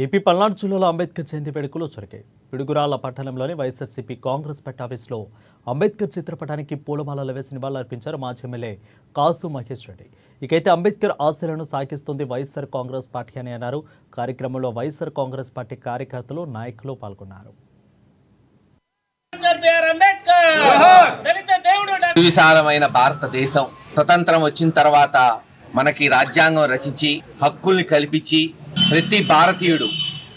AP Palnadu జిల్లాలో అంబేద్కర్ జయంతి వేడుకలు జరిగాయి. పిడుగురాళ్ల పట్టణంలోని వైఎస్ఆర్సీపీ కాంగ్రెస్ పార్టీ ఆఫీసులో అంబేద్కర్ చిత్రపటానికి పూలమాలలు వేసి నివాళులర్పించారు మాజీ ఎమ్మెల్యే కాసు మహేష్ రెడ్డి. ఇకైతే అంబేద్కర్ ఆశయాలను సాగిస్తుంది వైఎస్ఆర్ కాంగ్రెస్ పార్టీ అని అన్నారు. కార్యక్రమంలో వైఎస్ఆర్ కాంగ్రెస్ పార్టీ కార్యకర్తలు, నాయకులు పాల్గొన్నారు. విశాలమైన భారతదేశం స్వతంత్రం వచ్చిన తర్వాత మనకి రాజ్యాంగం రచించి హక్కుల్ని కల్పించి ప్రతి భారతీయుడు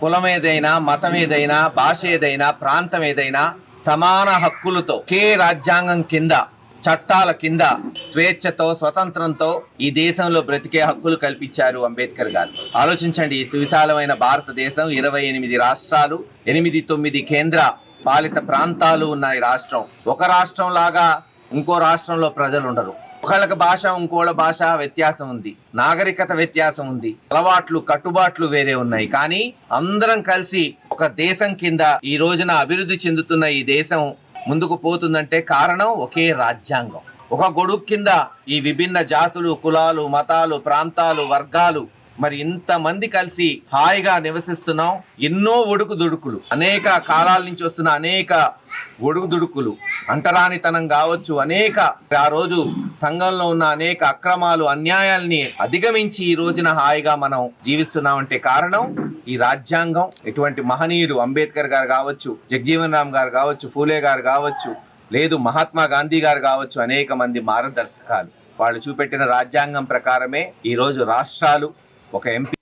కులం ఏదైనా, మతం ఏదైనా, భాష ఏదైనా, ప్రాంతం ఏదైనా సమాన హక్కులతో ఒకే రాజ్యాంగం కింద, చట్టాల కింద స్వేచ్ఛతో, స్వతంత్రంతో ఈ దేశంలో బ్రతికే హక్కులు కల్పించారు అంబేద్కర్ గారు. ఆలోచించండి, ఈ సువిశాలమైన భారతదేశం, 28 రాష్ట్రాలు, 8-9 కేంద్ర పాలిత ప్రాంతాలు ఉన్నాయి. రాష్ట్రం ఒక రాష్ట్రం లాగా ఇంకో రాష్ట్రంలో ప్రజలు ఉండరు. ఒకళ్ళకి భాష, ఇంకోళ్ళ భాష వ్యత్యాసం ఉంది, నాగరికత వ్యత్యాసం ఉంది, అలవాట్లు, కట్టుబాట్లు వేరే ఉన్నాయి. కానీ అందరం కలిసి ఒక దేశం కింద ఈ రోజున అభివృద్ధి చెందుతున్న ఈ దేశం ముందుకు పోతుందంటే కారణం ఒకే రాజ్యాంగం. ఒక గొడుగు కింద ఈ విభిన్న జాతులు, కులాలు, మతాలు, ప్రాంతాలు, వర్గాలు మరి ఇంతమంది కలిసి హాయిగా నివసిస్తున్నాం. ఎన్నో ఒడుకుదుడుకులు, అనేక కాలాల నుంచి వస్తున్న అనేక ఒడుకుదుడుకులు, అంటరానితనం కావచ్చు, అనేక ఆ రోజు సంఘంలో ఉన్న అనేక అక్రమాలు, అన్యాయాల్ని అధిగమించి ఈ రోజున హాయిగా మనం జీవిస్తున్నామంటే కారణం ఈ రాజ్యాంగం. ఎటువంటి మహనీయుడు అంబేద్కర్ గారు కావచ్చు, జగజీవన్ రామ్ గారు కావచ్చు, ఫూలే గారు కావచ్చు, లేదు మహాత్మా గాంధీ గారు కావచ్చు, అనేక మంది మార్గదర్శకాలు. వాళ్ళు చూపెట్టిన రాజ్యాంగం ప్రకారమే ఈ రోజు రాష్ట్రాలు, ఒక ఎంపీ